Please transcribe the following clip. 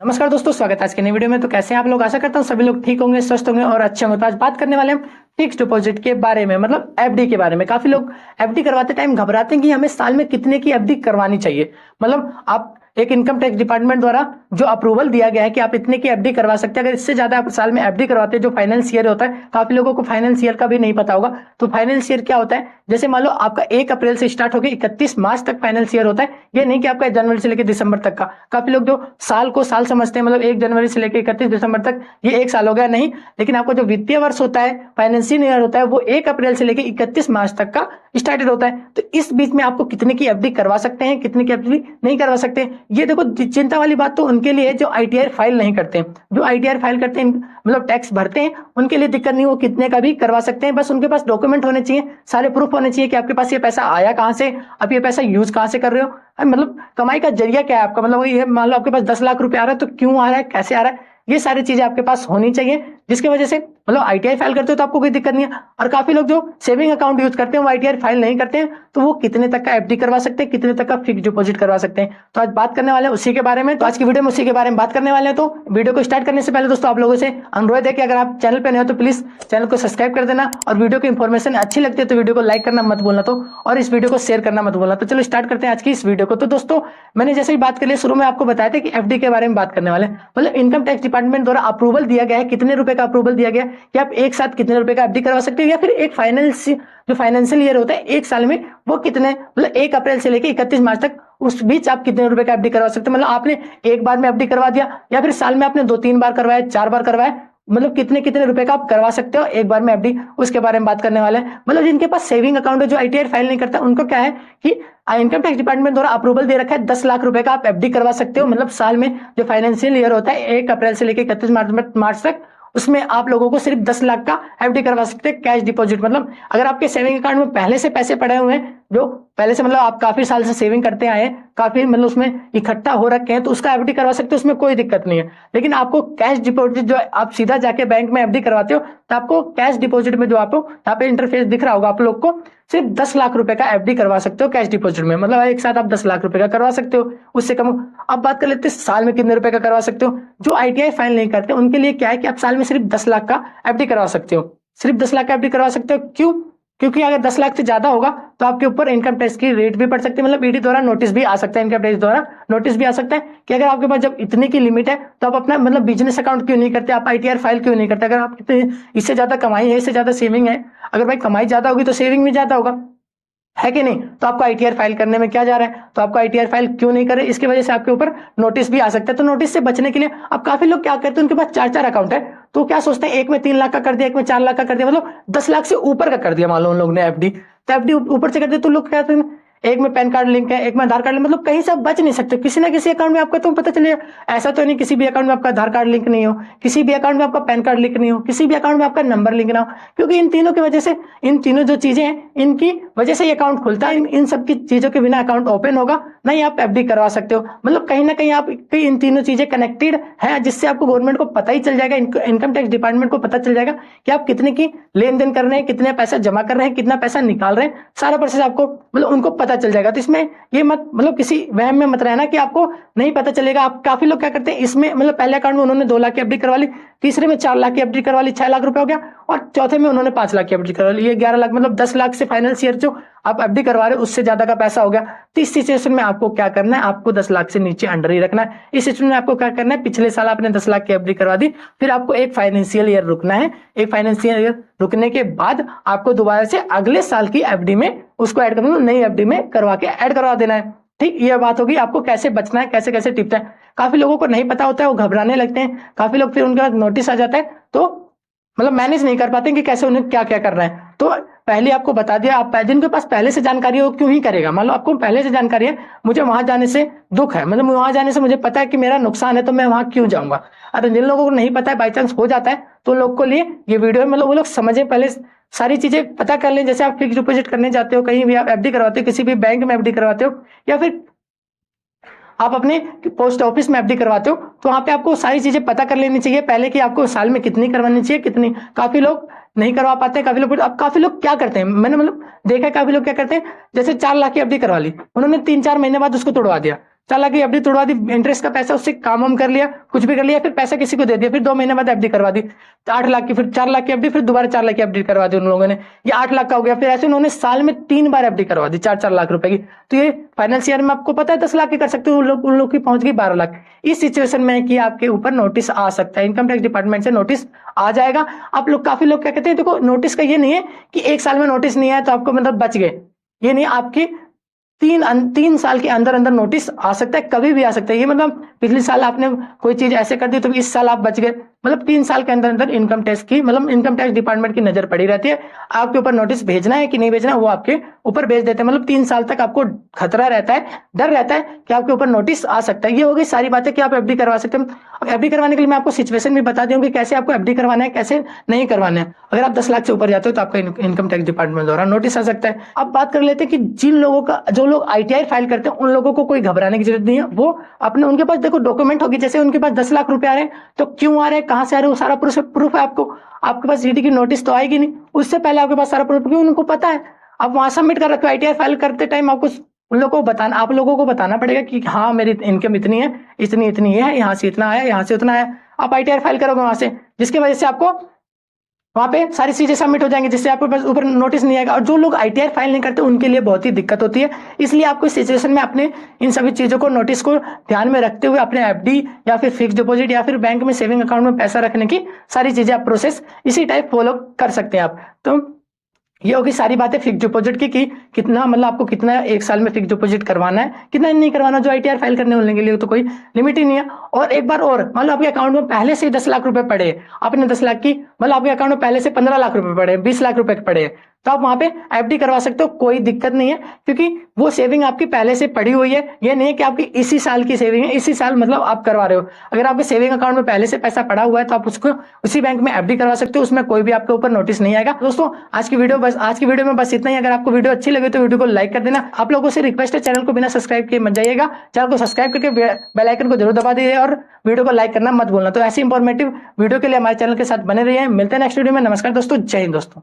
नमस्कार दोस्तों, स्वागत है आज के नई वीडियो में। तो कैसे हैं आप लोग? आशा करता हूँ सभी लोग ठीक होंगे, स्वस्थ होंगे और अच्छे होंगे। तो आज बात करने वाले हम फिक्स डिपॉजिट के बारे में, मतलब एफडी के बारे में। काफी लोग एफडी करवाते टाइम घबराते हैं कि हमें साल में कितने की एफडी करवानी चाहिए। मतलब आप एक इनकम टैक्स डिपार्टमेंट द्वारा जो अप्रूवल दिया गया है कि आप इतने की एफडी करवा सकते हैं। अगर इससे ज्यादा आप साल में एफडी करवाते हैं, जो फाइनेंस ईयर होता है, काफी लोगों को फाइनेंस ईयर का भी नहीं पता होगा। तो फाइनेंस ईयर क्या होता है? जैसे मान लो आपका 1 अप्रैल से स्टार्ट होकर 31 मार्च तक फाइनेंस ईयर होता है। ये नहीं कि आपका जनवरी से लेकर दिसंबर तक का। काफी लोग जो साल को साल समझते हैं, मतलब 1 जनवरी से लेकर 31 दिसंबर तक ये एक साल हो गया। नहीं, लेकिन आपको जो वित्तीय वर्ष होता है, फाइनेंशियल ईयर होता है, वो 1 अप्रैल से लेकर 31 मार्च तक का स्टार्टेड होता है। तो इस बीच में आपको कितने की एफडी करवा सकते हैं, कितने की एफडी नहीं करवा सकते हैं, ये देखो चिंता वाली बात तो उनके लिए जो आईटीआर फाइल नहीं करते हैं। जो आईटीआर फाइल करते हैं, मतलब टैक्स भरते हैं, उनके लिए दिक्कत नहीं, वो कितने का भी करवा सकते हैं। बस उनके पास डॉक्यूमेंट होने चाहिए, सारे प्रूफ होने चाहिए कि आपके पास ये पैसा आया कहां से, आप ये पैसा यूज कहां से कर रहे हो, मतलब कमाई का जरिया क्या है आपका। मतलब ये मान लो आपके पास 10 लाख रुपए आ रहा है, तो क्यों आ रहा है, कैसे आ रहा है, ये सारी चीजें आपके पास होनी चाहिए। जिसकी वजह से मतलब आईटीआर फाइल करते हो तो आपको कोई दिक्कत नहीं है। और काफी लोग जो सेविंग अकाउंट यूज करते हैं, वो आईटीआर फाइल नहीं करते हैं, तो वो कितने तक का एफडी करवा सकते हैं, कितने तक का फिक्स डिपॉजिट करवा सकते हैं। तो आज बात करने वाले हैं उसी के बारे में। तो आज की वीडियो में उसी के बारे में बात करने वाले हैं। तो वीडियो को स्टार्ट करने से पहले दोस्तों आप लोगों से अनुरोध है कि अगर आप चैनल पर नए हो तो प्लीज चैनल को सब्सक्राइब कर देना, और वीडियो की इंफॉर्मेशन अच्छी लगती है तो वीडियो को लाइक करना मत भूलना, तो और इस वीडियो को शेयर करना मत भूलना। तो चलो स्टार्ट करते हैं आज की इस वीडियो को। तो दोस्तों मैंने जैसे ही बात कर लिया, शुरू में आपको बताया था कि एफडी के बारे में बात करने वाले, मतलब इनकम टैक्स डिपार्टमेंट द्वारा अप्रूवल दिया गया है। कितने रुपए का अप्रूवल दिया गया कि आप एक साथ कितने रुपए का एफडी करवा सकते हो, या फिर एक जो फाइनेंशियल ईयर होता है एक साल में, वो कितने, मतलब 1 अप्रैल से लेकर 31 मार्च तक, उस बीच आप कितने रुपए का एफडी करवा सकते हो। मतलब आपने एक बार में एफडी करवा दिया, या फिर साल में आपने 2-3 बार करवाया, 4 बार करवाया, मतलब कितने कितने रुपए का आप करवा सकते हो एक बार में एफडी, उसके बारे में बात करने वाले हैं। मतलब जिनके पास सेविंग अकाउंट है, जो आईटीआर फाइल नहीं करता, उनको क्या है कि इनकम टैक्स डिपार्टमेंट द्वारा अप्रूवल दे रखा है 10 लाख रुपए का आप एफडी करवा सकते हो। मतलब साल में जो फाइनेंशियल ईयर होता है 1 अप्रैल से लेकर 31 मार्च तक, उसमें आप लोगों को सिर्फ 10 लाख का एफडी करवा सकते हैं कैश डिपॉजिट। मतलब अगर आपके सेविंग अकाउंट में पहले से पैसे पड़े हुए हैं, जो पहले से मतलब आप काफी साल से सेविंग करते आए हैं, काफी मतलब उसमें इकट्ठा हो रखे हैं, तो उसका एफडी करवा सकते हो, उसमें कोई दिक्कत नहीं है। लेकिन आपको कैश डिपॉजिट जो आप सीधा जाके बैंक में एफडी करवाते हो, तो आपको कैश डिपॉजिट में जो आपको यहाँ पे इंटरफेस दिख रहा होगा आप लोग को, सिर्फ 10 लाख रुपए का एफडी करवा सकते हो कैश डिपॉजिट में। मतलब एक साथ आप 10 लाख रुपए का करवा सकते हो, उससे कम। अब बात कर लेते हैं साल में कितने रुपए का करवा सकते हो। जो आईटीआई फाइल नहीं करते उनके लिए क्या है कि आप साल में सिर्फ 10 लाख का एफडी करवा सकते हो, सिर्फ 10 लाख का एफडी करवा सकते हो। क्यों? क्योंकि अगर 10 लाख से ज्यादा होगा तो आपके ऊपर इनकम टैक्स की रेट भी पड़ सकती है। मतलब ईडी द्वारा नोटिस भी आ सकता है, इनकम टैक्स द्वारा नोटिस भी आ सकता है कि अगर आपके पास जब इतने की लिमिट है तो आप अपना मतलब बिजनेस अकाउंट क्यों नहीं करते, आप आईटीआर फाइल क्यों नहीं करते। अगर आप इससे ज्यादा कमाई है, इससे ज्यादा सेविंग है, अगर भाई कमाई ज्यादा होगी तो सेविंग भी ज्यादा होगा, है कि नहीं। तो आपको आईटीआर फाइल करने में क्या जा रहा है, तो आपको आईटीआर फाइल क्यों नहीं करे, इसकी वजह से आपके ऊपर नोटिस भी आ सकता है। तो नोटिस से बचने के लिए अब काफी लोग क्या करते हैं, उनके पास 4-4 अकाउंट है, तो क्या सोचते हैं एक में 3 लाख का कर दिया, एक में 4 लाख का कर दिया, मतलब 10 लाख से ऊपर का कर दिया मान लो उन लोग ने एफडी। तो एफडी ऊपर से कर दिया तो लोग क्या करते हैं, एक में पैन कार्ड लिंक है, एक में आधार कार्ड लिंक, मतलब कहीं से आप बच नहीं सकते। किसी ना किसी अकाउंट में आपका तो पता चलेगा। ऐसा तो नहीं किसी भी अकाउंट में आपका आधार कार्ड लिंक नहीं हो, किसी भी अकाउंट में आपका पैन कार्ड लिंक नहीं हो, किसी भी अकाउंट में आपका नंबर लिंक ना हो, क्योंकि इन तीनों की वजह से, इन तीनों जो चीजें हैं इनकी वजह से ये अकाउंट खुलता है। इन सब की चीजों के बिना अकाउंट ओपन होगा नहीं, आप एफडी करवा सकते हो। मतलब कहीं ना कहीं आप इन तीनों चीजें कनेक्टेड है, जिससे आपको गवर्नमेंट को पता ही चल जाएगा, इनकम टैक्स डिपार्टमेंट को पता चल जाएगा कि आप कितने की लेन देन कर रहे हैं, कितने पैसा जमा कर रहे हैं, कितना पैसा निकाल रहे हैं, सारा प्रोसेस आपको मतलब उनको पता चल जाएगा। तो इसमें ये मत मतलब किसी वहम में मत रहना कि आपको नहीं पता चलेगा। आप काफी लोग क्या करते हैं इसमें, मतलब पहले अकाउंट में उन्होंने 2 लाख की एफडी करवा ली, तीसरे में 4 लाख की एफडी करवा ली, 6 लाख रुपए हो गया, और चौथे में उन्होंने 5 लाख की एफडी करवा ली, ये 11 लाख, मतलब 10 लाख से फाइनेंस ईयर जो आप एफडी करवा रहे हो उससे ज्यादा का पैसा हो गया। तो इस सिचुएशन में आपको क्या करना है, आपको 10 लाख से नीचे अंडर ही रखना है। इस सिचुएशन में आपको क्या करना है, पिछले साल आपने 10 लाख की एफडी करवा दी, फिर आपको एक फाइनेंशियल ईयर रुकना है। एक फाइनेंशियल ईयर रुकने के बाद आपको दोबारा से अगले साल की एफडी में उसको ऐड करना, नई एफडी में करवा के ऐड करवा देना है। ठीक, ये बात होगी आपको कैसे बचना है, कैसे कैसे टिपता है। काफी लोगों को नहीं पता होता है, वो घबराने लगते हैं। काफी लोग फिर उनके बाद नोटिस आ जाता है तो मतलब मैनेज नहीं कर पाते कि कैसे उन्हें क्या क्या करना है। तो पहले आपको बता दिया, आप जिनके पास पहले से जानकारी हो क्यों ही करेगा। मान लो आपको पहले से जानकारी है, मुझे वहां जाने से दुख है, मतलब वहां जाने से मुझे पता है कि मेरा नुकसान है, तो मैं वहां क्यों जाऊंगा। अरे जिन लोगों को नहीं पता है, बाई चांस हो जाता है, तो उन लोग को लिए ये वीडियो है, मतलब वो लोग समझे, पहले सारी चीजें पता कर लें। जैसे आप फिक्स डिपॉजिट करने जाते हो, कहीं भी आप एफडी करवाते हो, किसी भी बैंक में एफडी करवाते हो, या फिर आप अपने पोस्ट ऑफिस में एफडी करवाते हो, तो वहां पे आपको सारी चीजें पता कर लेनी चाहिए पहले कि आपको साल में कितनी करवानी चाहिए, कितनी। काफी लोग नहीं करवा पाते हैं, काफी लोग, अब काफी लोग क्या करते हैं, मैंने मतलब देखा है काफी लोग क्या करते हैं, जैसे 4 लाख की एफडी करवा ली उन्होंने, 3-4 महीने बाद उसको तोड़वा दिया। 4 लाख की एफडी तोड़वा दी, इंटरेस्ट का पैसा उससे काम वाम कर लिया, कुछ भी कर लिया, फिर पैसा किसी को दे दिया, फिर 2 महीने बाद एफडी करवा दी, तो 8 लाख की, फिर 4 लाख की एफडी, फिर दोबारा 4 लाख की एफडी करवा दी उन लोगों ने, ये 8 लाख का हो गया। फिर ऐसे उन्होंने साल में 3 बार एफडी करवा दी 4-4 लाख रुपए की। तो ये फाइनेंशियल में आपको पता है 10 लाख की कर सकते हो, उन लोग की पहुंच गई 12 लाख। इस सिचुएशन में है कि आपके ऊपर नोटिस आ सकता है, इनकम टैक्स डिपार्टमेंट से नोटिस आ जाएगा। आप लोग, काफी लोग क्या कहते हैं, देखो नोटिस का ये नहीं है कि 1 साल में नोटिस नहीं आया तो आपको मतलब बच गए, ये नहीं, आपके 3 साल के अंदर अंदर नोटिस आ सकता है, कभी भी आ सकता है। ये मतलब पिछले साल आपने कोई चीज ऐसे कर दी तो इस साल आप बच गए, मतलब 3 साल के अंदर अंदर इनकम टैक्स की, मतलब इनकम टैक्स डिपार्टमेंट की नजर पड़ी रहती है, आपके ऊपर नोटिस भेजना है कि नहीं भेजना, वो आपके ऊपर भेज देते हैं। मतलब 3 साल तक आपको खतरा रहता है, डर रहता है कि आपके ऊपर नोटिस आ सकता है। ये हो गई सारी बातें कि आप एफडी करवा सकते हैं। अब एफडी करवाने के लिए मैं आपको सिचुएशन भी बता दूं कि कैसे आपको एफडी करवाना है, कैसे नहीं करवाना है। अगर आप 10 लाख से ऊपर जाते हो तो आपका इनकम टैक्स डिपार्टमेंट द्वारा नोटिस आ सकता है। अब बात कर लेते हैं कि जिन लोगों का, जो लोग आईटीआर फाइल करते हैं, उन लोगों को कोई घबराने की जरूरत नहीं है। वो अपने, उनके पास देखो डॉक्यूमेंट होगी, जैसे उनके पास 10 लाख रुपए आ रहे हैं तो क्यों आ रहे हैं, कहां से आ रहे हैं, वो सारा प्रूफ है आपको। आपके पास ईडी की नोटिस तो आएगी नहीं, उससे पहले आपके पास सारा प्रूफ, क्योंकि उनको पता है। आप वहां सबमिट कर रखे हो, आईटीआर फाइल करते टाइम आपको उन लोगों को बताना, आप लोगों को बताना पड़ेगा कि हाँ मेरी इनकम इतनी है, इतनी इतनी है, यहाँ से इतना आया, यहाँ से उतना आया। आप आईटीआर फाइल करोगे वहां से, जिसकी वजह से आपको वहां पे सारी चीजें सबमिट हो जाएंगी, जिससे आपके पास ऊपर नोटिस नहीं आएगा। और जो लोग आईटीआर फाइल नहीं करते उनके लिए बहुत ही दिक्कत होती है। इसलिए आपको इस सिचुएशन में अपने इन सभी चीजों को, नोटिस को ध्यान में रखते हुए अपने एफडी या फिर फिक्स डिपॉजिट या फिर बैंक में सेविंग अकाउंट में पैसा रखने की सारी चीजें आप प्रोसेस इसी टाइप फॉलो कर सकते हैं आप। तो ये होगी सारी बातें फिक्स डिपॉजिट की कि कितना, मतलब आपको कितना 1 साल में फिक्स डिपॉजिट करवाना है, कितना नहीं करवाना। जो आईटीआर फाइल करने वाले के लिए तो कोई लिमिट ही नहीं है। और एक बार और, मान लो आपके अकाउंट में पहले से 10 लाख रुपए पड़े, आपने 10 लाख की, मतलब आपके अकाउंट में पहले से 15 लाख रुपए पड़े, 20 लाख रुपए पड़े, तो आप वहां पे एफडी करवा सकते हो, कोई दिक्कत नहीं है, क्योंकि वो सेविंग आपकी पहले से पड़ी हुई है। ये नहीं है कि आपकी इसी साल की सेविंग है, इसी साल मतलब आप करवा रहे हो। अगर आपके सेविंग अकाउंट में पहले से पैसा पड़ा हुआ है तो आप उसको उसी बैंक में एफडी करवा सकते हो, उसमें कोई भी आपके ऊपर नोटिस नहीं आएगा। दोस्तों आज की वीडियो में बस इतना ही। अगर आपको वीडियो अच्छी लगे तो वीडियो को लाइक कर देना। आप लोगों से रिक्वेस्ट है, चैनल को बिना सब्सक्राइब किए मत जाइएगा, चैनल को सब्सक्राइब करके बेल आइकन को जरूर दबा दीजिए और वीडियो को लाइक करना मत भूलना। तो ऐसी इंफॉर्मेटिव वीडियो के लिए हमारे चैनल के साथ बने रहिए। मिलते हैं नेक्स्ट वीडियो में। नमस्कार दोस्तों, जय हिंद दोस्तों।